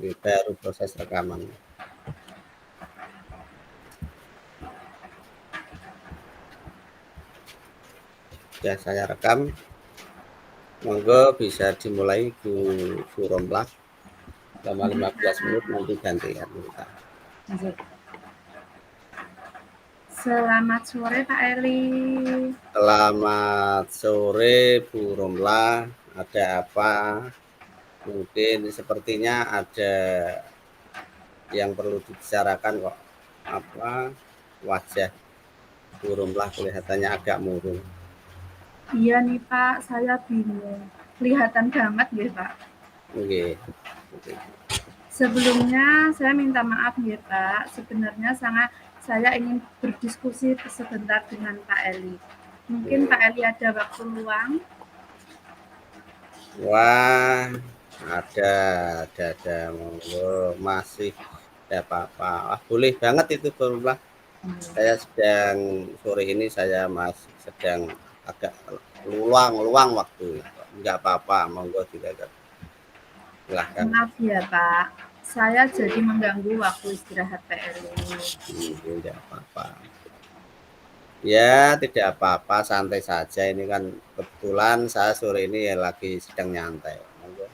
baru proses rekaman. Ya, saya rekam. Monggo bisa dimulai Bu Romlah. Selama 15 menit nanti gantian kita. Selamat sore Pak Eli. Selamat sore Bu Romlah. Ada apa? Mungkin sepertinya ada yang perlu dibicarakan kok. Apa wajah Bu Romlah kelihatannya agak murung. Iya nih Pak, saya bingung. Kelihatan banget ya Pak. Oke. Sebelumnya saya minta maaf ya Pak. Sebenarnya saya ingin berdiskusi sebentar dengan Pak Eli. Mungkin Pak Eli ada waktu luang? Wah, ada, monggo, masih ada apa-apa. Wah, boleh banget itu Bang. Saya sedang sore ini saya masih sedang agak luang waktu. Enggak apa-apa, monggo silakan. Silahkan. Maaf ya Pak, saya jadi mengganggu waktu istirahat Pak Eli. Enggak apa-apa. Ya, tidak apa-apa, santai saja. Ini kan kebetulan saya sore ini ya lagi sedang nyantai. Monggo.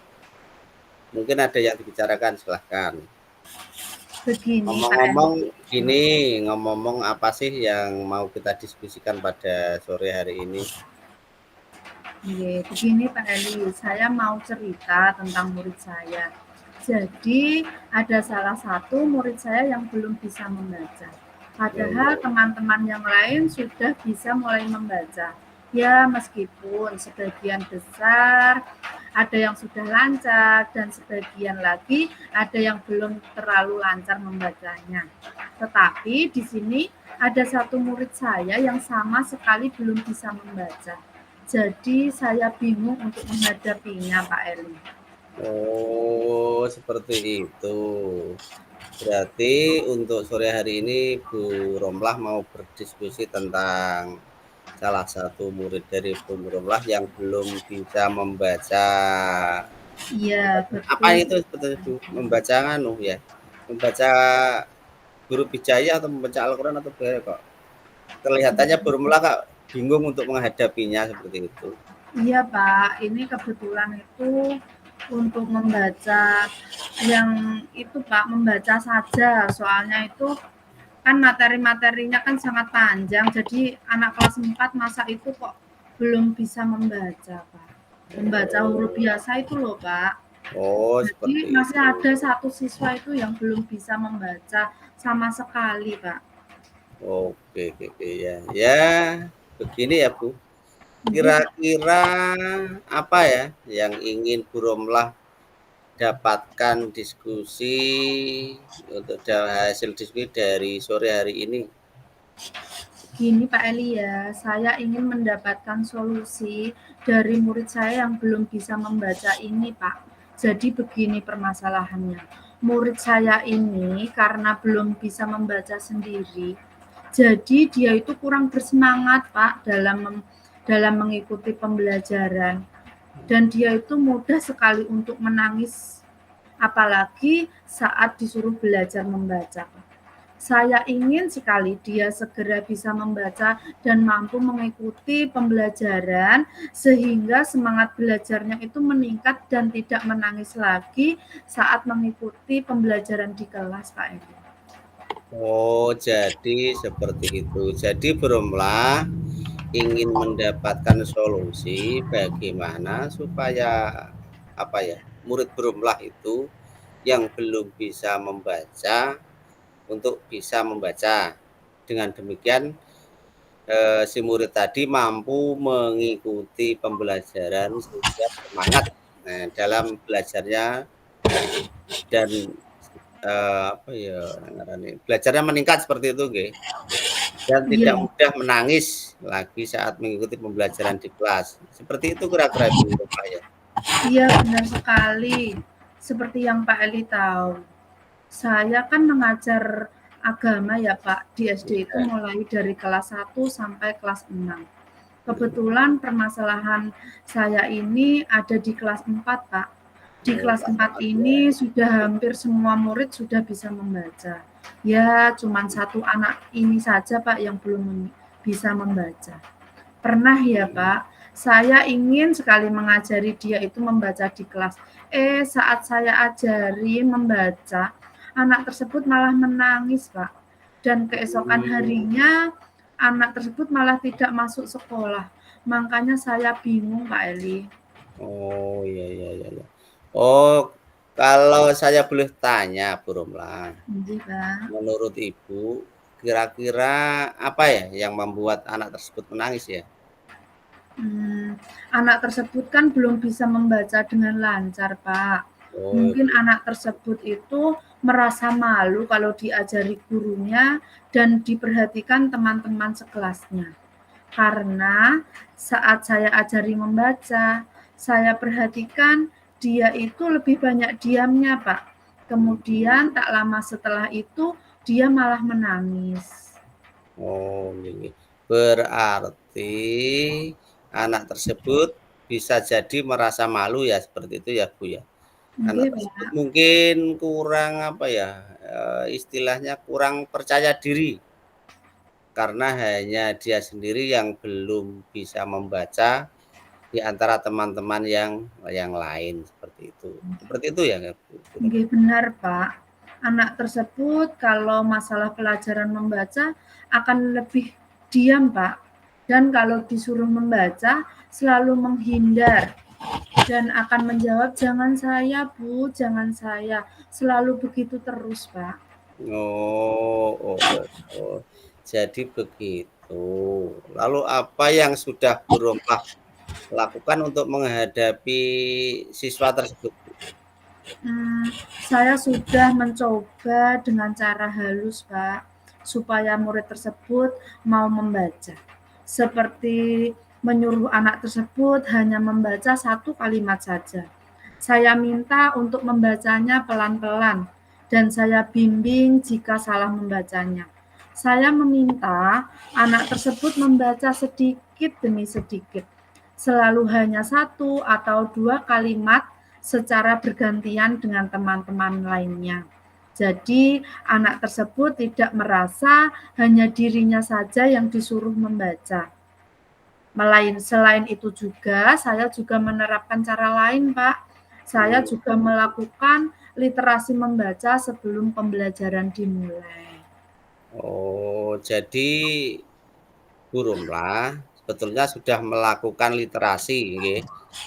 Mungkin ada yang dibicarakan, silahkan. Begini Pak Ngomong-ngomong Eli. gini, ngomong-ngomong apa sih yang mau kita diskusikan pada sore hari ini? Iya, begini Pak Eli, saya mau cerita tentang murid saya. Jadi ada salah satu murid saya yang belum bisa membaca. Padahal teman-teman yang lain sudah bisa mulai membaca. Ya, meskipun sebagian besar ada yang sudah lancar dan sebagian lagi ada yang belum terlalu lancar membacanya. Tetapi di sini ada satu murid saya yang sama sekali belum bisa membaca. Jadi saya bingung untuk menghadapinya, Pak Eli. Oh, seperti itu. Berarti untuk sore hari ini Bu Romlah mau berdiskusi tentang salah satu murid dari Bu Romlah yang belum bisa membaca. Iya, Apa betul. itu sebetulnya Bu? Membaca anu ya? Membaca huruf hijaiyah atau membaca Al-Quran atau bagaimana kok? Kelihatannya Bu Romlah kok bingung untuk menghadapinya seperti itu. Iya, Pak. Ini kebetulan itu untuk membaca yang itu, Pak, membaca saja. Soalnya itu kan materi-materinya kan sangat panjang. Jadi anak kelas 4 masa itu kok belum bisa membaca, Pak. Membaca huruf biasa itu loh, Pak. Oh, Jadi seperti masih itu. ada satu siswa itu yang belum bisa membaca sama sekali, Pak. Oke, oke, ya. Ya, begini ya, Bu. Iya, Pak. Kira-kira apa ya yang ingin Bu Romlah dapatkan diskusi untuk hasil diskusi dari sore hari ini? Gini Pak Eli ya, saya ingin mendapatkan solusi dari murid saya yang belum bisa membaca ini Pak. Jadi begini permasalahannya. Murid saya ini karena belum bisa membaca sendiri, jadi dia itu kurang bersemangat Pak dalam mengikuti pembelajaran. Dan dia itu mudah sekali untuk menangis apalagi saat disuruh belajar membaca. Saya ingin sekali dia segera bisa membaca dan mampu mengikuti pembelajaran sehingga semangat belajarnya itu meningkat dan tidak menangis lagi saat mengikuti pembelajaran di kelas, Pak Edi. Oh, jadi seperti itu. Jadi Bu Romlah ingin mendapatkan solusi bagaimana supaya apa ya, murid Bu Romlah itu yang belum bisa membaca untuk bisa membaca. Dengan demikian si murid tadi mampu mengikuti pembelajaran sehingga semangat dalam belajarnya dan apa ya belajarnya meningkat seperti itu nggih. Dan tidak Iya, mudah menangis lagi saat mengikuti pembelajaran di kelas. Seperti itu kira-kira Bu ya? iya benar sekali. Seperti yang Pak Eli tahu. Saya kan mengajar agama ya Pak, di SD itu Ya. mulai dari kelas 1 sampai kelas 6. Kebetulan permasalahan saya ini ada di kelas 4 Pak. Di kelas 4 ini sudah hampir semua murid sudah bisa membaca. Ya, cuman satu anak ini saja Pak yang belum bisa membaca. Pernah ya Pak, saya ingin sekali mengajari dia itu membaca di kelas. Saat saya ajari membaca, anak tersebut malah menangis Pak. Dan keesokan harinya anak tersebut malah tidak masuk sekolah. Makanya saya bingung Pak Eli. Oh, iya. Oh, kalau saya boleh tanya, Bu Romlah, Iya Pak. menurut Ibu, kira-kira apa ya yang membuat anak tersebut menangis ya? Anak tersebut kan belum bisa membaca dengan lancar, Pak. Oh, Mungkin anak tersebut itu merasa malu kalau diajari gurunya dan diperhatikan teman-teman sekelasnya. Karena saat saya ajari membaca, saya perhatikan dia itu lebih banyak diamnya, Pak. Kemudian tak lama setelah itu dia malah menangis. oh, ini berarti anak tersebut bisa jadi merasa malu ya seperti itu ya Bu ya. Anak Nggih, tersebut Pak. mungkin kurang apa ya, istilahnya kurang percaya diri. Karena hanya dia sendiri yang belum bisa membaca di antara teman-teman yang lain seperti itu. Seperti itu ya, Bu? Nggih, benar, Pak. Anak tersebut kalau masalah pelajaran membaca akan lebih diam, Pak. Dan kalau disuruh membaca selalu menghindar dan akan menjawab, "Jangan saya, Bu, jangan saya." Selalu begitu terus, Pak. Oh. Jadi begitu. Lalu apa yang sudah Bu Rompah lakukan untuk menghadapi siswa tersebut, Bu? Saya sudah mencoba dengan cara halus, Pak, supaya murid tersebut mau membaca. Seperti menyuruh anak tersebut hanya membaca satu kalimat saja. Saya minta untuk membacanya pelan-pelan dan saya bimbing jika salah membacanya. Saya meminta anak tersebut membaca sedikit demi sedikit, selalu hanya satu atau dua kalimat secara bergantian dengan teman-teman lainnya. Jadi, anak tersebut tidak merasa hanya dirinya saja yang disuruh membaca. Selain itu juga, saya juga menerapkan cara lain, Pak. Saya juga melakukan literasi membaca sebelum pembelajaran dimulai. Oh, jadi Bu Romlah sebetulnya sudah melakukan literasi, nggih.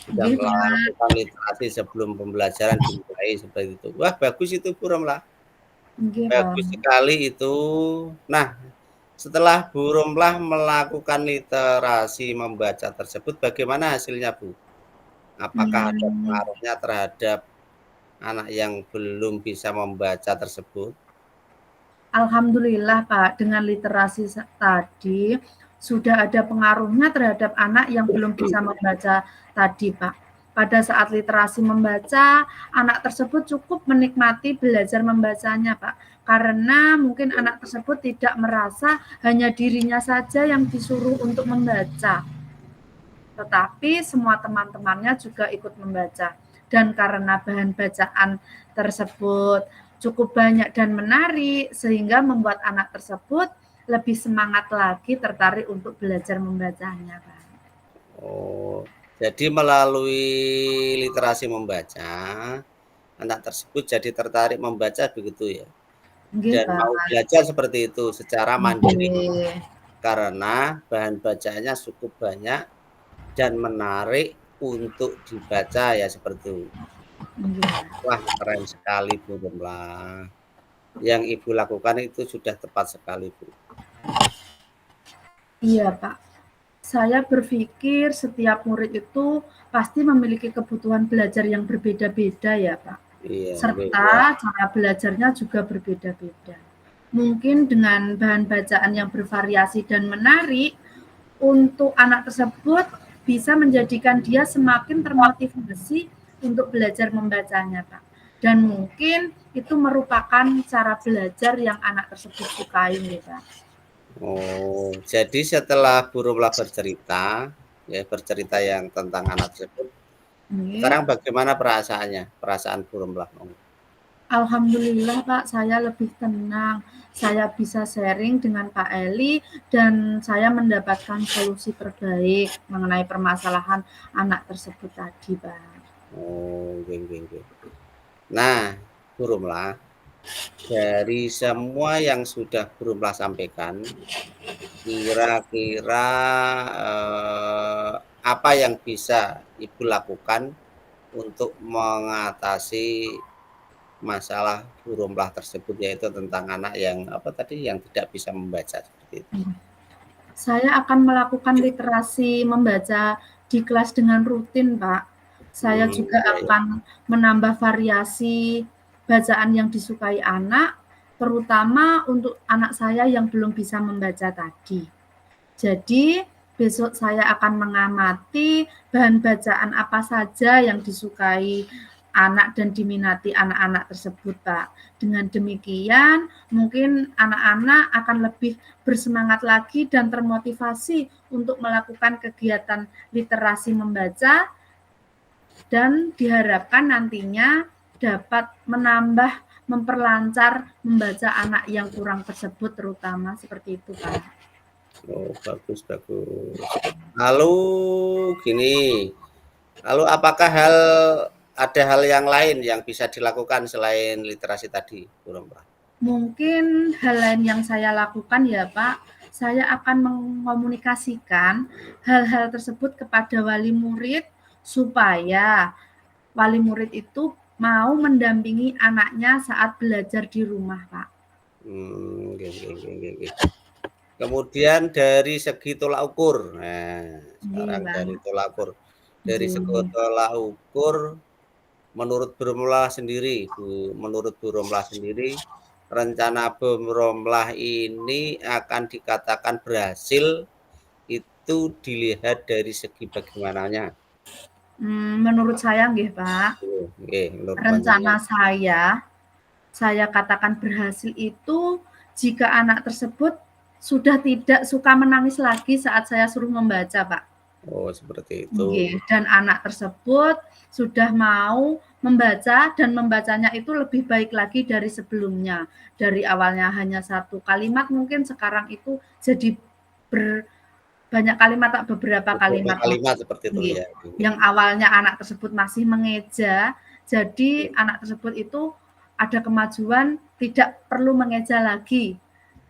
Sudah Nggih, benar. melakukan literasi sebelum pembelajaran dimulai seperti itu. Wah, bagus itu Bu Romlah. Nggih, Pak. Bagus sekali itu. Nah, setelah Bu Romlah melakukan literasi membaca tersebut, bagaimana hasilnya, Bu? Apakah ada Hmm, pengaruhnya terhadap anak yang belum bisa membaca tersebut? Alhamdulillah Pak, dengan literasi tadi sudah ada pengaruhnya terhadap anak yang belum bisa membaca tadi Pak. Pada saat literasi membaca, anak tersebut cukup menikmati belajar membacanya Pak. Karena mungkin anak tersebut tidak merasa hanya dirinya saja yang disuruh untuk membaca, tetapi semua teman-temannya juga ikut membaca. Dan karena bahan bacaan tersebut cukup banyak dan menarik, sehingga membuat anak tersebut lebih semangat lagi tertarik untuk belajar membacanya, Pak. Oh, jadi melalui literasi membaca, anak tersebut jadi tertarik membaca begitu ya? Nggih, Dan mau Pak. belajar seperti itu secara mandiri Nggih. karena bahan bacaannya cukup banyak dan menarik untuk dibaca ya seperti itu. Nggih. Wah, keren sekali Bu Romlah. Yang Ibu lakukan itu sudah tepat sekali, Bu. Iya, Pak. Saya berpikir setiap murid itu pasti memiliki kebutuhan belajar yang berbeda-beda ya, Pak. Iya, nggih, Serta wah, cara belajarnya juga berbeda-beda. Mungkin dengan bahan bacaan yang bervariasi dan menarik, untuk anak tersebut bisa menjadikan dia semakin termotivasi untuk belajar membacanya, Pak. Dan mungkin itu merupakan cara belajar yang anak tersebut sukai, ya, Pak. oh, jadi setelah Bu Romlah bercerita, ya bercerita yang tentang anak tersebut, Nggih. Sekarang bagaimana perasaannya, perasaan burung melah? Alhamdulillah Pak, saya lebih tenang. Saya bisa sharing dengan Pak Eli dan saya mendapatkan solusi terbaik mengenai permasalahan anak tersebut tadi, Pak. Oh, nggih nggih nggih. Nah, burung melah, dari semua yang sudah burung melah sampaikan, kira-kira, apa yang bisa Ibu lakukan untuk mengatasi masalah burung melah tersebut, yaitu tentang anak yang apa tadi, yang tidak bisa membaca seperti itu? Saya akan melakukan literasi membaca di kelas dengan rutin, Pak. Saya juga Iya iya. akan menambah variasi bacaan yang disukai anak, terutama untuk anak saya yang belum bisa membaca tadi. Jadi, besok saya akan mengamati bahan bacaan apa saja yang disukai anak dan diminati anak-anak tersebut, Pak. Dengan demikian, mungkin anak-anak akan lebih bersemangat lagi dan termotivasi untuk melakukan kegiatan literasi membaca dan diharapkan nantinya dapat menambah memperlancar membaca anak yang kurang tersebut terutama seperti itu, Pak. Oh, bagus bagus. Lalu gini, lalu apakah ada hal yang lain yang bisa dilakukan selain literasi tadi, burung melah? Mungkin hal lain yang saya lakukan ya Pak, saya akan mengkomunikasikan hal-hal tersebut kepada wali murid supaya wali murid itu mau mendampingi anaknya saat belajar di rumah, Pak. Nggih nggih nggih nggih nggih. Kemudian dari segi tolak ukur, nah Nggih, sekarang Pak. dari tolak ukur. Dari segi Nggih. tolak ukur, menurut burung melah sendiri, menurut burung melah sendiri, rencana burung melah ini akan dikatakan berhasil itu dilihat dari segi bagaimananya? Menurut saya nggih, Pak, Nggih, menurut panjenengan. rencana saya katakan berhasil itu jika anak tersebut sudah tidak suka menangis lagi saat saya suruh membaca, Pak. Oh, seperti itu. Nggih, dan anak tersebut sudah mau membaca dan membacanya itu lebih baik lagi dari sebelumnya. Dari awalnya hanya 1 kalimat mungkin sekarang itu jadi banyak kalimat, Pak, beberapa Beberapa kalimat. kalimat seperti itu Nggih, ya. Nggih. yang awalnya anak tersebut masih mengeja, jadi anak tersebut itu ada kemajuan tidak perlu mengeja lagi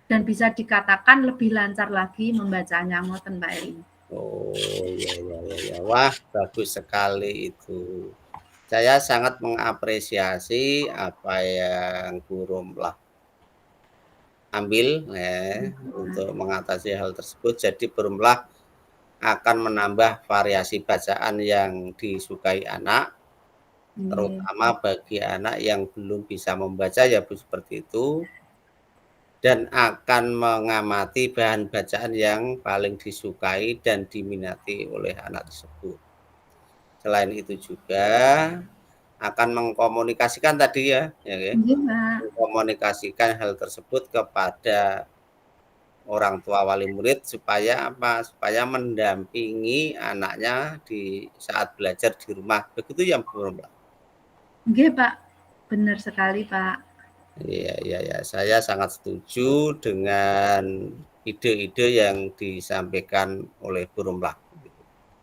dan bisa dikatakan lebih lancar lagi membacanya, ngoten, Pak Eli. Oh, ya ya ya ya. Wah, bagus sekali itu. Saya sangat mengapresiasi apa yang burung melah ambil ya, untuk mengatasi hal tersebut. Jadi burung melah akan menambah variasi bacaan yang disukai anak, Nggih. terutama bagi anak yang belum bisa membaca ya Bu, seperti itu. Dan akan mengamati bahan bacaan yang paling disukai dan diminati oleh anak tersebut. Selain itu juga akan mengkomunikasikan tadi ya, ya ya, Nggih, Pak. mengkomunikasikan hal tersebut kepada orang tua wali murid supaya apa? Supaya mendampingi anaknya di saat belajar di rumah. Begitu ya, Bu? Nggih, Pak. Benar sekali, Pak. Iya, iya, ya. Saya sangat setuju dengan ide-ide yang disampaikan oleh Bu Rumlah.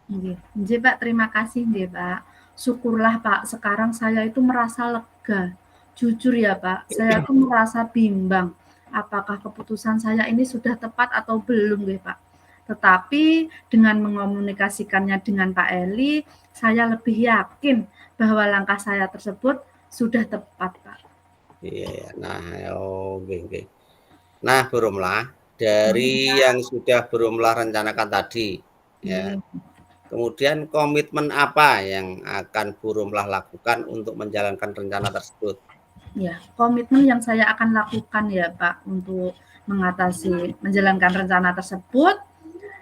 Nggih. Nggih, Pak, terima kasih nggih, Pak. Syukurlah, Pak, sekarang saya itu merasa lega. Jujur ya, Pak, saya tuh merasa bimbang, apakah keputusan saya ini sudah tepat atau belum nggih, Pak. Tetapi dengan mengomunikasikannya dengan Pak Eli, saya lebih yakin bahwa langkah saya tersebut sudah tepat, Pak. Iya, ya. Nah, oh, nggih, nggih. Nah, Bu Rumlah, Nggih, dari Pak. yang sudah Bu Rumlah rencanakan tadi, ya, Nggih. kemudian komitmen apa yang akan Bu Rumlah lakukan untuk menjalankan rencana tersebut? Ya, komitmen yang saya akan lakukan ya Pak untuk menjalankan rencana tersebut,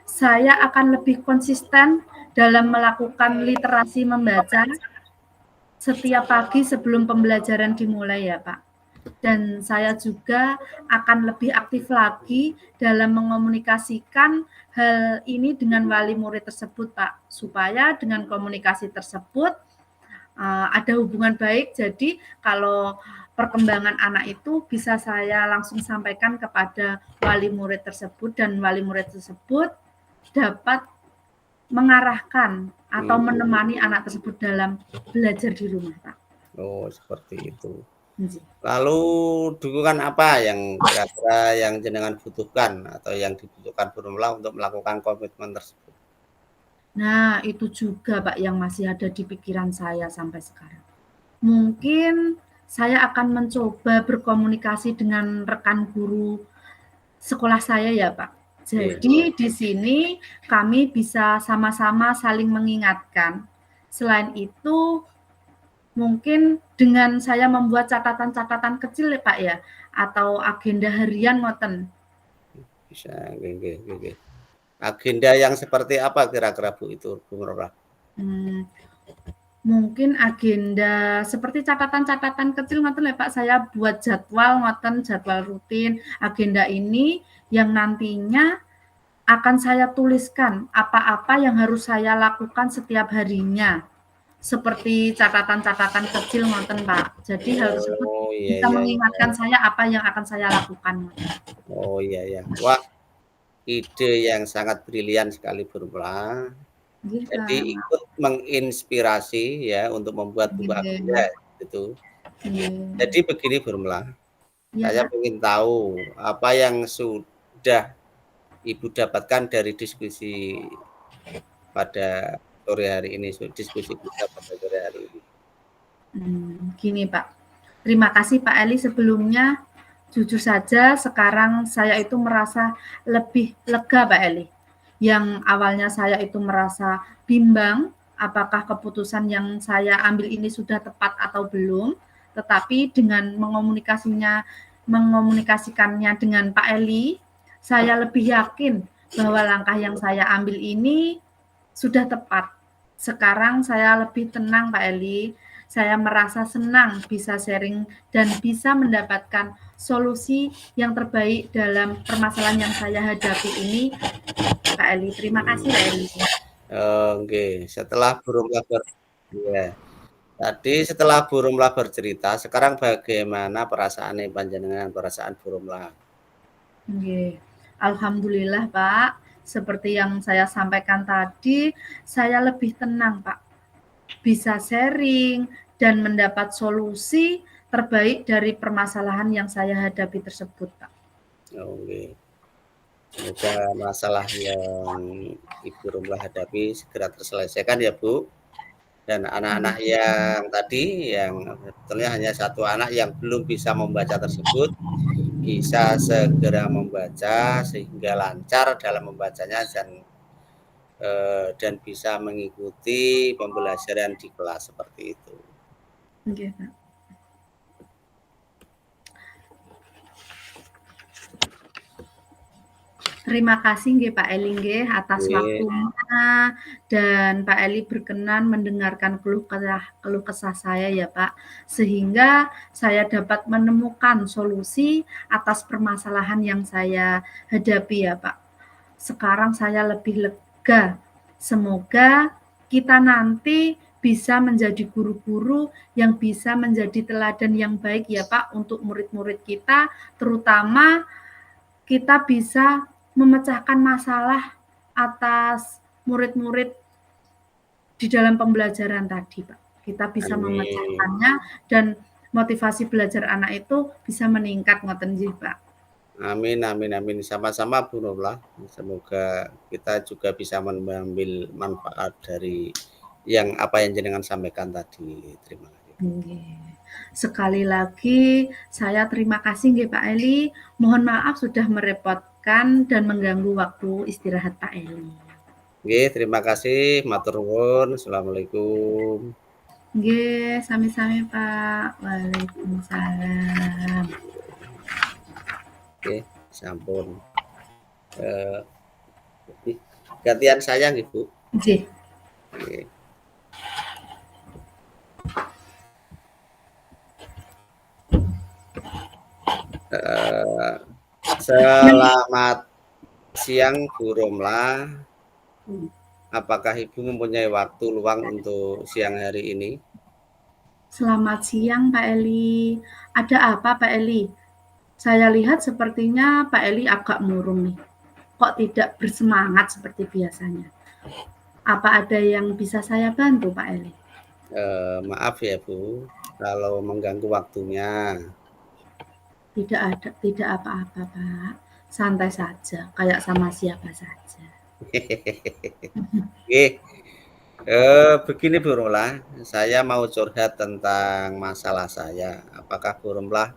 saya akan lebih konsisten dalam melakukan literasi membaca setiap pagi sebelum pembelajaran dimulai ya Pak. Dan saya juga akan lebih aktif lagi dalam mengomunikasikan hal ini dengan wali murid tersebut, Pak, supaya dengan komunikasi tersebut ada hubungan baik. Jadi kalau perkembangan anak itu bisa saya langsung sampaikan kepada wali murid tersebut dan wali murid tersebut dapat mengarahkan atau menemani anak tersebut dalam belajar di rumah, Pak. Oh, seperti itu. Nggih. Lalu dukungan apa yang kira-kira yang jenengan butuhkan atau yang dibutuhkan Burumlah untuk melakukan komitmen tersebut? Nah, itu juga, Pak, yang masih ada di pikiran saya sampai sekarang. Mungkin saya akan mencoba berkomunikasi dengan rekan guru sekolah saya ya, Pak. Iya. Jadi di sini kami bisa sama-sama saling mengingatkan. Selain itu, mungkin dengan saya membuat catatan-catatan kecil ya, Pak, ya, atau agenda harian ngoten. Bisa, nggih nggih. Agenda yang seperti apa kira-kira Bu itu, Bung Rora? Hmm, Mungkin agenda seperti catatan-catatan kecil ngoten lho Pak, saya buat jadwal ngoten, jadwal rutin. Agenda ini yang nantinya akan saya tuliskan apa-apa yang harus saya lakukan setiap harinya. Seperti catatan-catatan kecil ngoten Pak. Jadi hal tersebut Oh, iya bisa iya iya. mengingatkan saya apa yang akan saya lakukan. Oh, iya iya. Wah, ide yang sangat brilian sekali Burumlah. Nggih Jadi Pak. ikut menginspirasi ya untuk membuat buku agenda Nggih. gitu. Nggih. Jadi begini Burumlah, Iya saya Pak. ingin tahu apa yang sudah Ibu dapatkan dari diskusi pada sore hari ini, diskusi kita pada sore hari ini. Gini Pak, terima kasih Pak Eli sebelumnya. Jujur saja sekarang saya itu merasa lebih lega Pak Eli. Yang awalnya saya itu merasa bimbang, apakah keputusan yang saya ambil ini sudah tepat atau belum, tetapi dengan mengkomunikasikannya dengan Pak Eli, saya lebih yakin bahwa langkah yang saya ambil ini sudah tepat. Sekarang saya lebih tenang Pak Eli, saya merasa senang bisa sharing dan bisa mendapatkan solusi yang terbaik dalam permasalahan yang saya hadapi ini, Kak Eli. Terima kasih, Kak Eli. Oke, setelah Burumlah ya. Tadi setelah Burumlah bercerita, sekarang bagaimana perasaan panjenengan, perasaan Burumlah? Oke. Alhamdulillah, Pak. Seperti yang saya sampaikan tadi, saya lebih tenang, Pak. Bisa sharing dan mendapat solusi terbaik dari permasalahan yang saya hadapi tersebut, Pak. Oke. Semoga masalah yang Ibu Rumlah hadapi segera terselesaikan ya Bu. Dan anak-anak yang tadi yang sebetulnya hanya satu anak yang belum bisa membaca tersebut bisa segera membaca sehingga lancar dalam membacanya dan bisa mengikuti pembelajaran di kelas seperti itu. Oke, Pak. Terima kasih nggih Pak Eli nggih atas Oke. waktunya dan Pak Eli berkenan mendengarkan keluh kesah saya ya Pak, sehingga saya dapat menemukan solusi atas permasalahan yang saya hadapi ya Pak. Sekarang saya lebih lega. Semoga kita nanti bisa menjadi guru-guru yang bisa menjadi teladan yang baik ya Pak untuk murid-murid kita, terutama kita bisa memecahkan masalah atas murid-murid di dalam pembelajaran tadi, Pak. Kita bisa Amin. memecahkannya dan motivasi belajar anak itu bisa meningkat ngoten nggih, Pak. Amin amin amin. Sama-sama Bu Nurlah. Semoga kita juga bisa mengambil manfaat dari apa yang jenengan sampaikan tadi. Terima kasih. Nggih. Sekali lagi saya terima kasih nggih Pak Eli. Mohon maaf sudah merepotkan dan mengganggu waktu istirahat Pak Eli. Oke, terima kasih. Matur nuwun. Assalamualaikum. Nggih, sami-sami Pak. Waalaikumsalam. Oke, sampun. Eh, gantian saya nggih, Bu. Nggih. Oke. Selamat siang Bu Romla. Apakah Ibu mempunyai waktu luang untuk siang hari ini? Selamat siang Pak Eli. Ada apa Pak Eli? Saya lihat sepertinya Pak Eli agak murung nih. Kok tidak bersemangat seperti biasanya? Apa ada yang bisa saya bantu Pak Eli? Maaf ya Bu, kalau mengganggu waktunya. Tidak apa-apa Pak. Santai saja, kayak sama siapa saja. Oke, begini Bu Romla, saya mau curhat tentang masalah saya. Apakah Bu Romla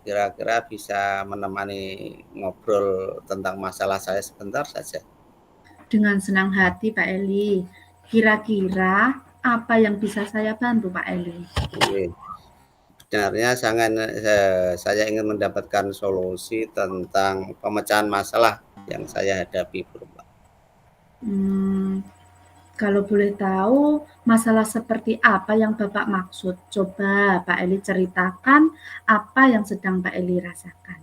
kira-kira bisa menemani ngobrol tentang masalah saya sebentar saja? Dengan senang hati Pak Eli. Kira-kira apa yang bisa saya bantu Pak Eli? Oke. Sebenarnya saya ingin mendapatkan solusi tentang pemecahan masalah yang saya hadapi, Bro. Hmm, kalau boleh tahu masalah seperti apa yang Bapak maksud? Coba Pak Eli ceritakan apa yang sedang Pak Eli rasakan.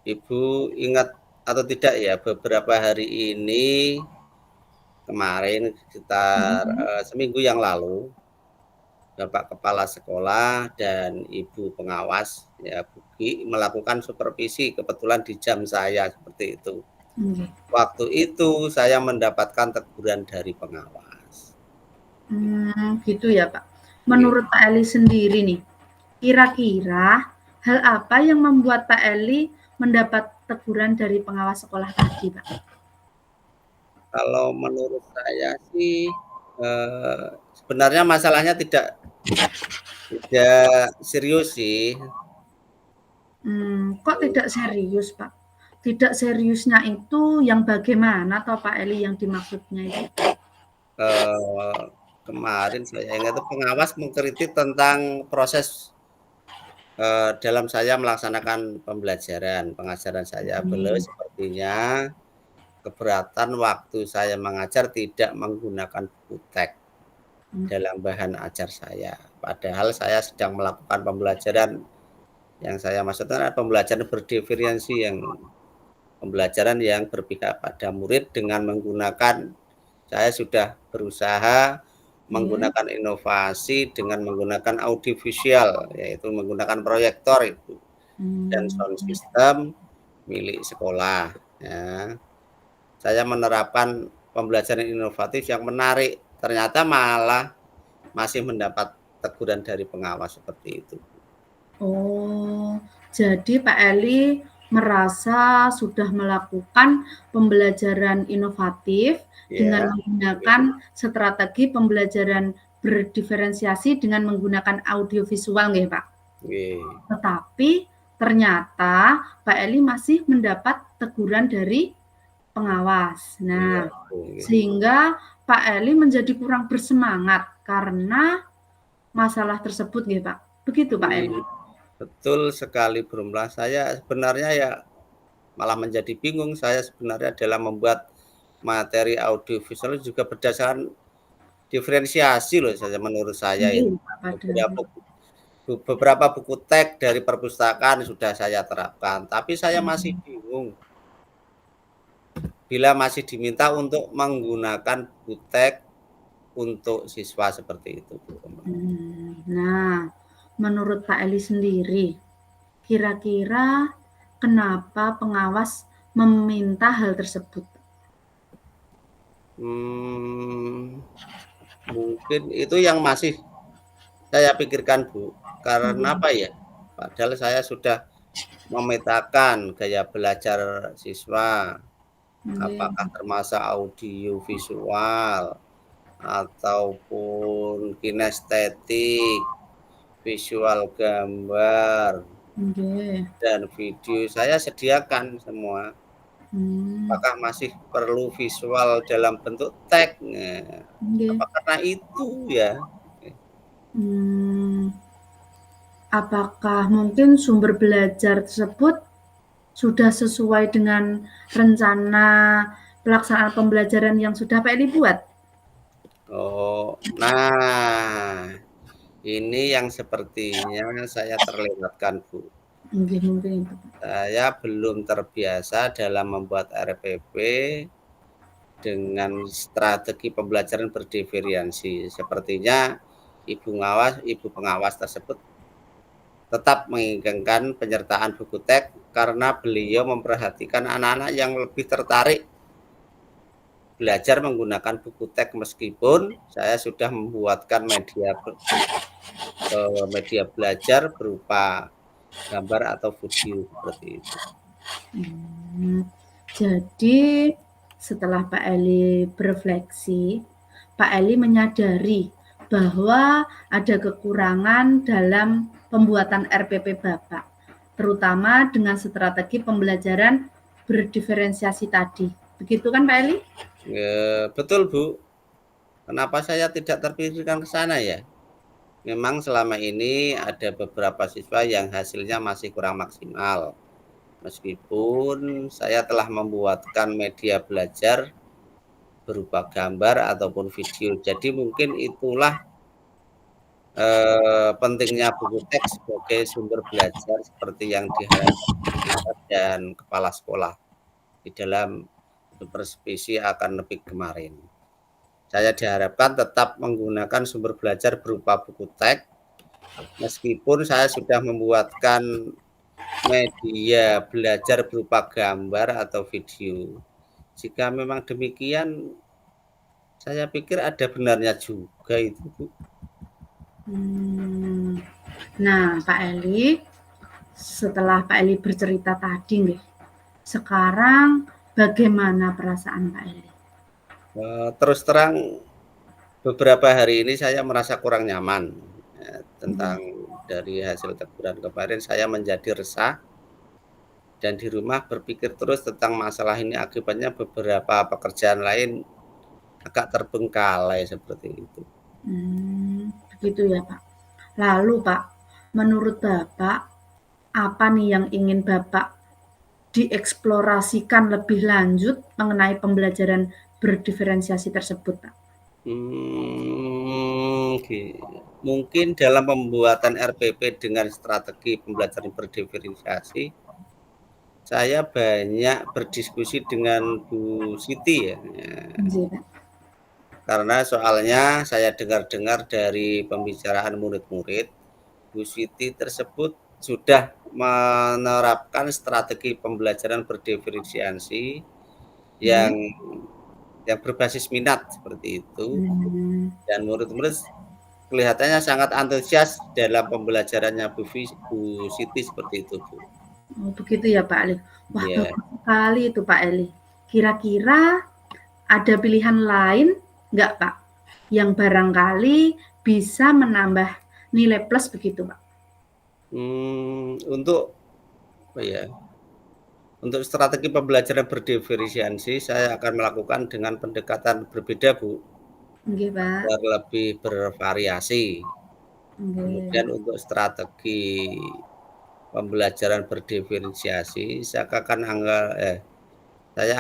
Ibu ingat atau tidak ya, beberapa hari ini kemarin sekitar seminggu yang lalu, Bapak Kepala Sekolah dan Ibu Pengawas ya Buki melakukan supervisi kebetulan di jam saya seperti itu. Waktu itu saya mendapatkan teguran dari pengawas. Gitu ya Pak. Menurut Pak Eli sendiri nih, kira-kira hal apa yang membuat Pak Eli mendapat teguran dari pengawas sekolah tadi Pak? Kalau menurut saya sih sebenarnya masalahnya tidak serius sih. Kok tidak serius Pak? Tidak seriusnya itu yang bagaimana toh Pak Eli yang dimaksudnya itu? Kemarin saya ingat itu pengawas mengkritik tentang proses dalam saya melaksanakan pembelajaran, pengajaran saya. Beliau sepertinya keberatan waktu saya mengajar tidak menggunakan buku teks dalam bahan ajar saya. Padahal saya sedang melakukan pembelajaran yang saya maksudkan adalah pembelajaran berdiferensi, yang pembelajaran yang berpihak pada murid dengan menggunakan, saya sudah berusaha menggunakan inovasi dengan menggunakan audiovisual, yaitu menggunakan proyektor itu dan sound system milik sekolah. Ya. Saya menerapkan pembelajaran inovatif yang menarik, ternyata malah masih mendapat teguran dari pengawas seperti itu. Oh, jadi Pak Eli merasa sudah melakukan pembelajaran inovatif dengan menggunakan strategi pembelajaran berdiferensiasi dengan menggunakan audiovisual nggih, Pak? Tetapi ternyata Pak Eli masih mendapat teguran dari pengawas. Nah, sehingga Pak Eli menjadi kurang bersemangat karena masalah tersebut nggih, Pak? Begitu Pak Eli? Betul sekali Bro Romla. Saya sebenarnya ya malah menjadi bingung. Saya sebenarnya dalam membuat materi audiovisual juga berdasarkan diferensiasi loh saja menurut saya itu. Beberapa buku teks dari perpustakaan sudah saya terapkan, tapi saya masih bingung bila masih diminta untuk menggunakan buku teks untuk siswa seperti itu. Nah, menurut Pak Eli sendiri, kira-kira kenapa pengawas meminta hal tersebut? Mungkin itu yang masih saya pikirkan Bu, karena apa ya? Padahal saya sudah memetakan gaya belajar siswa, apakah termasuk audio visual ataupun kinestetik, visual gambar, dan video saya sediakan semua. Apakah masih perlu visual dalam bentuk teks? Apa karena itu ya? Apakah mungkin sumber belajar tersebut sudah sesuai dengan rencana pelaksanaan pembelajaran yang sudah Pak Eli buat? Oh, nah Ini yang sepertinya saya terlewatkan, Bu. Mungkin itu. Saya belum terbiasa dalam membuat RPP dengan strategi pembelajaran berdiferensiasi. Sepertinya ibu pengawas tersebut tetap menginginkan penyertaan buku teks karena beliau memperhatikan anak-anak yang lebih tertarik belajar menggunakan buku teks, meskipun saya sudah membuatkan media belajar berupa gambar atau video seperti itu. Jadi setelah Pak Eli berefleksi, Pak Eli menyadari bahwa ada kekurangan dalam pembuatan RPP Bapak, terutama dengan strategi pembelajaran berdiferensiasi tadi. Begitu kan Pak Eli? Betul, Bu. Kenapa saya tidak terpikirkan ke sana ya? Memang selama ini ada beberapa siswa yang hasilnya masih kurang maksimal. Meskipun saya telah membuatkan media belajar berupa gambar ataupun video. Jadi mungkin itulah pentingnya buku teks sebagai sumber belajar seperti yang diharapkan dan kepala sekolah di dalam supervisi akademik kemarin. Saya diharapkan tetap menggunakan sumber belajar berupa buku teks, meskipun saya sudah membuatkan media belajar berupa gambar atau video. Jika memang demikian, saya pikir ada benarnya juga itu, Bu. Nah, Pak Eli, setelah Pak Eli bercerita tadi nih, sekarang bagaimana perasaan Pak Eli? Terus terang beberapa hari ini saya merasa kurang nyaman tentang dari hasil teguran kemarin. Saya menjadi resah dan di rumah berpikir terus tentang masalah ini, akibatnya beberapa pekerjaan lain agak terbengkalai seperti itu. Begitu ya Pak. Lalu Pak, menurut Bapak, apa nih yang ingin Bapak dieksplorasikan lebih lanjut mengenai pembelajaran berdiferensiasi tersebut Pak? Mungkin dalam pembuatan RPP dengan strategi pembelajaran berdiferensiasi, saya banyak berdiskusi dengan Bu Siti ya. Karena soalnya saya dengar-dengar dari pembicaraan murid-murid, Bu Siti tersebut sudah menerapkan strategi pembelajaran berdiferensiasi yang berbasis minat seperti itu. Dan murid-murid kelihatannya sangat antusias dalam pembelajarannya Bu Siti seperti itu, Bu. Oh, begitu ya Pak Eli. Wah, bagus sekali itu Pak Eli. Kira-kira ada pilihan lain nggak Pak yang barangkali bisa menambah nilai plus begitu Pak? Untuk strategi pembelajaran berdiferensiasi, saya akan melakukan dengan pendekatan berbeda, Bu. Oke, Pak. Agar lebih bervariasi. Kemudian untuk strategi pembelajaran berdiferensiasi, saya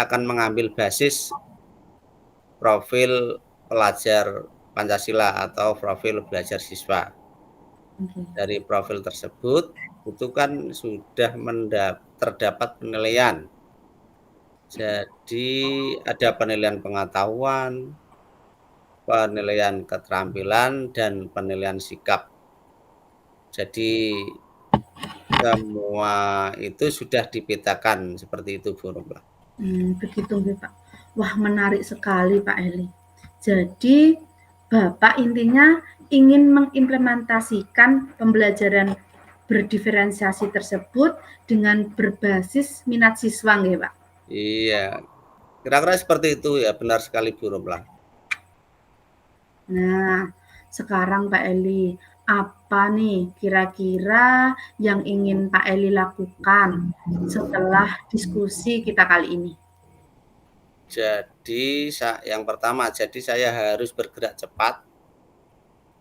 akan mengambil basis profil pelajar Pancasila atau profil belajar siswa. Dari profil tersebut itu kan sudah terdapat penilaian. Jadi ada penilaian pengetahuan, penilaian keterampilan, dan penilaian sikap. Jadi semua itu sudah dipetakan seperti itu, Bu Romlah. Begitu Pak. Wah, menarik sekali Pak Eli. Jadi Bapak intinya ingin mengimplementasikan pembelajaran berdiferensiasi tersebut dengan berbasis minat siswa nggih, Pak? Iya. Kira-kira seperti itu ya, benar sekali Bu Romlah. Nah, sekarang Pak Eli, apa nih kira-kira yang ingin Pak Eli lakukan setelah diskusi kita kali ini? Jadi yang pertama, saya harus bergerak cepat.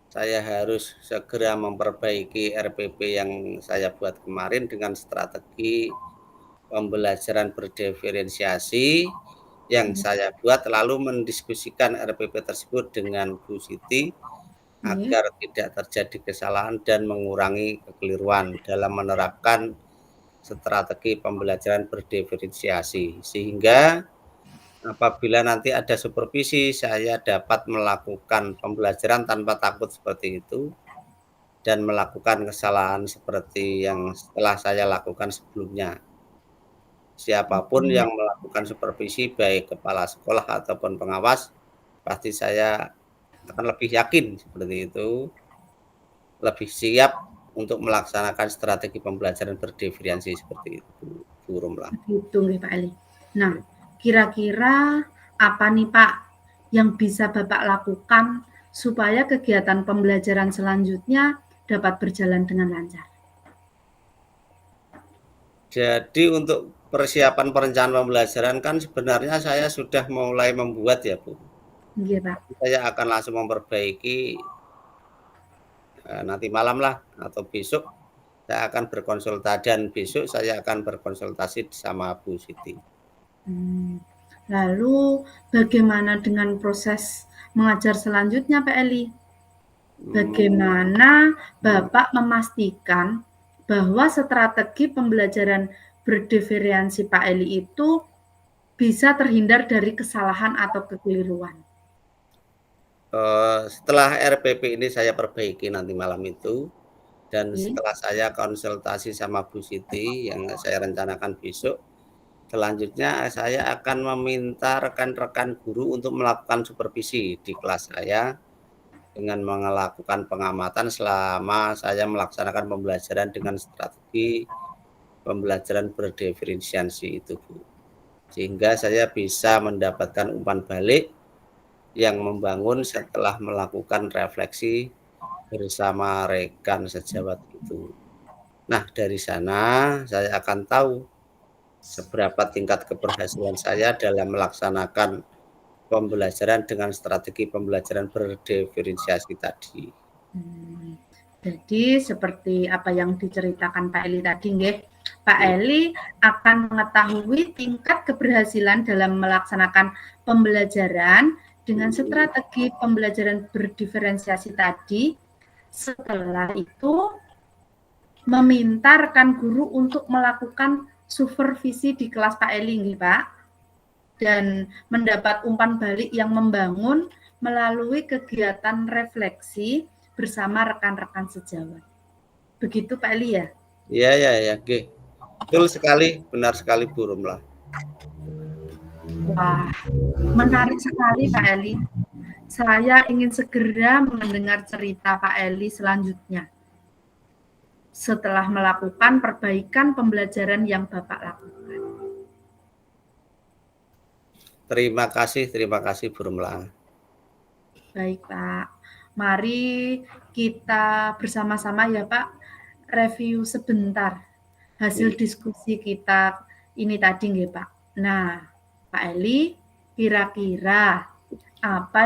Saya harus segera memperbaiki RPP yang saya buat kemarin dengan strategi pembelajaran berdiferensiasi yang saya buat, lalu mendiskusikan RPP tersebut dengan Bu Siti agar tidak terjadi kesalahan dan mengurangi kekeliruan dalam menerapkan strategi pembelajaran berdiferensiasi, sehingga apabila nanti ada supervisi, saya dapat melakukan pembelajaran tanpa takut seperti itu dan melakukan kesalahan seperti yang telah saya lakukan sebelumnya. Siapapun yang melakukan supervisi, baik kepala sekolah ataupun pengawas, pasti saya akan lebih yakin seperti itu, lebih siap untuk melaksanakan strategi pembelajaran berdiferensiasi seperti itu, Bu Romlah. Gitu nih Pak Ali. Nah, kira-kira apa nih Pak yang bisa Bapak lakukan supaya kegiatan pembelajaran selanjutnya dapat berjalan dengan lancar? Jadi untuk persiapan perencanaan pembelajaran kan sebenarnya saya sudah mulai membuat ya Bu. Iya Pak. Saya akan langsung memperbaiki nanti malam lah atau besok saya akan berkonsultasi dan besok saya akan berkonsultasi sama Bu Siti. Lalu bagaimana dengan proses mengajar selanjutnya Pak Eli? Bagaimana Bapak memastikan bahwa strategi pembelajaran berdiferensi Pak Eli itu bisa terhindar dari kesalahan atau kekeliruan? Setelah RPP ini saya perbaiki nanti malam itu, dan setelah saya konsultasi sama Bu Siti yang saya rencanakan besok, selanjutnya saya akan meminta rekan-rekan guru untuk melakukan supervisi di kelas saya dengan melakukan pengamatan selama saya melaksanakan pembelajaran dengan strategi pembelajaran berdiferensiasi itu, Bu. Sehingga saya bisa mendapatkan umpan balik yang membangun setelah melakukan refleksi bersama rekan sejawat itu. Nah, dari sana saya akan tahu seberapa tingkat keberhasilan saya dalam melaksanakan pembelajaran dengan strategi pembelajaran berdiferensiasi tadi. Jadi seperti apa yang diceritakan Pak Eli tadi, nggih. Pak Eli akan mengetahui tingkat keberhasilan dalam melaksanakan pembelajaran dengan strategi pembelajaran berdiferensiasi tadi. Setelah itu meminta rekan guru untuk melakukan supervisi di kelas Pak Eli, nggih Pak. Dan mendapat umpan balik yang membangun melalui kegiatan refleksi bersama rekan-rekan sejawat. Begitu Pak Eli ya? Iya, ya, ya, oke. Betul sekali, benar sekali Bu Romlah. Wah, menarik sekali Pak Eli. Saya ingin segera mendengar cerita Pak Eli selanjutnya. Setelah melakukan perbaikan pembelajaran yang Bapak lakukan. Terima kasih Bu Romlah. Baik Pak, mari kita bersama-sama ya Pak, review sebentar hasil diskusi kita ini tadi nggih Pak. Nah, Pak Eli, kira-kira apa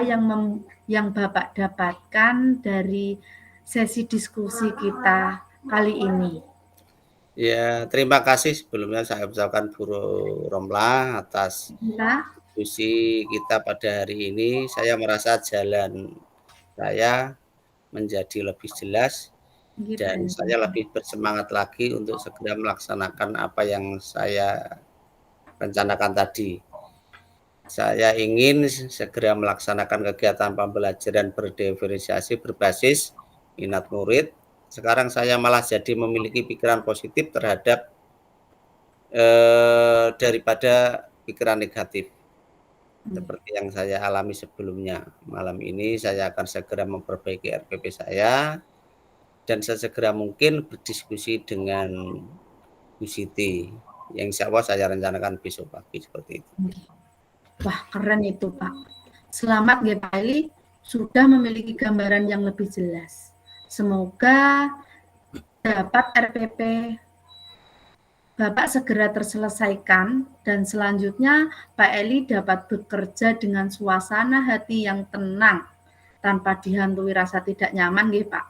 yang Bapak dapatkan dari sesi diskusi kita kali ini? Ya, terima kasih sebelumnya saya ucapkan Bu Romlah atas diskusi kita pada hari ini. Saya merasa jalan saya menjadi lebih jelas dan saya lebih bersemangat lagi untuk segera melaksanakan apa yang saya rencanakan tadi. Saya ingin segera melaksanakan kegiatan pembelajaran berdiferensiasi berbasis minat murid. Sekarang saya malah jadi memiliki pikiran positif terhadap daripada pikiran negatif seperti yang saya alami sebelumnya. Malam ini saya akan segera memperbaiki RPP saya dan sesegera mungkin berdiskusi dengan Bu Siti yang insya Allah saya rencanakan besok pagi seperti itu. Wah, keren itu Pak. Selamat ya Pak Eli, sudah memiliki gambaran yang lebih jelas. Semoga dapat RPP Bapak segera terselesaikan dan selanjutnya Pak Eli dapat bekerja dengan suasana hati yang tenang tanpa dihantui rasa tidak nyaman nggih Pak.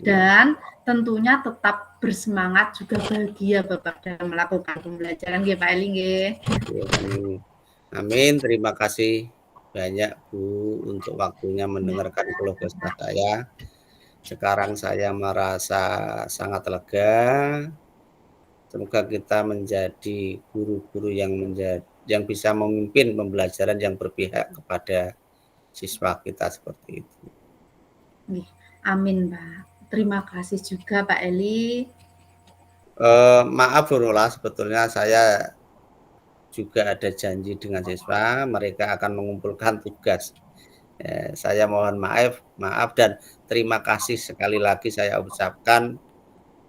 Dan tentunya tetap bersemangat juga bahagia Bapak dalam melakukan pembelajaran nggih Pak Eli nggih. Amin, terima kasih. banyak Bu untuk waktunya mendengarkan keluh kesah saya. Sekarang saya merasa sangat lega. Semoga kita menjadi guru-guru yang bisa memimpin pembelajaran yang berpihak kepada siswa kita seperti itu. Amin, Pak. Terima kasih juga Pak Eli. Maaf Bu Nurula, sebetulnya saya juga ada janji dengan siswa, mereka akan mengumpulkan tugas. Saya mohon maaf dan terima kasih sekali lagi saya ucapkan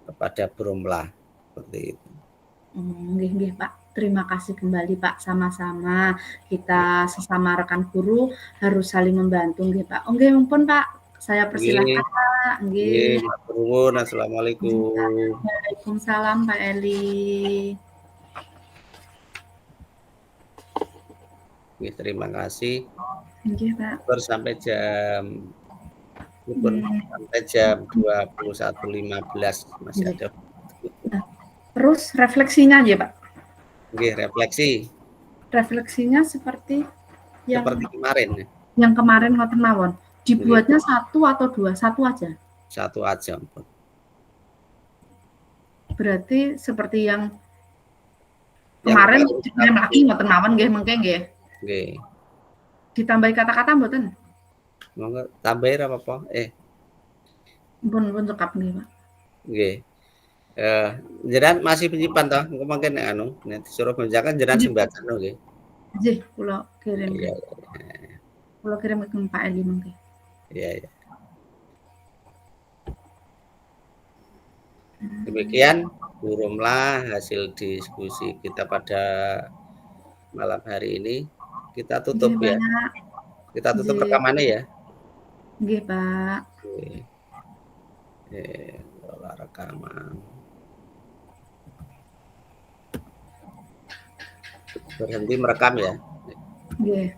kepada Bu Rumlah. Seperti itu. Nggih, Pak. Terima kasih kembali Pak, sama-sama. Kita sesama rekan guru harus saling membantu nggih Pak. Nggih mumpun Pak, saya persilahkan Pak. Nggih. Matur nuwun. Assalamualaikum. Waalaikumsalam Pak Eli. Terima kasih. Nggih Pak. Sampai jam 21.15 masih ada. Terus refleksinya aja Pak. Refleksi. Refleksinya seperti kemarin. Yang kemarin ngoten mawon. Dibuatnya satu atau dua? Satu aja. Satu aja. Berarti seperti yang kemarin dikirim lagi ngoten mawon nggih mengke nggih. Nggih. Ditambahi kata-kata mboten? Monggo tambahi ra apa-apa. Pun lengkap nggih, Pak. Nggih. Jenengan masih penyimpan toh? Engko mangke nek anu, nek disuruh menjakan jenengan sing bacano nggih. Nggih, kula kirim. Iya. Kula kirim ke Pak Eli mangke. Iya. Demikian Rumlah hasil diskusi kita pada malam hari ini. Kita tutup ya. Kita tutup rekamannya ya. Nggih, Pak. Rekaman. Berhenti merekam ya. Nggih.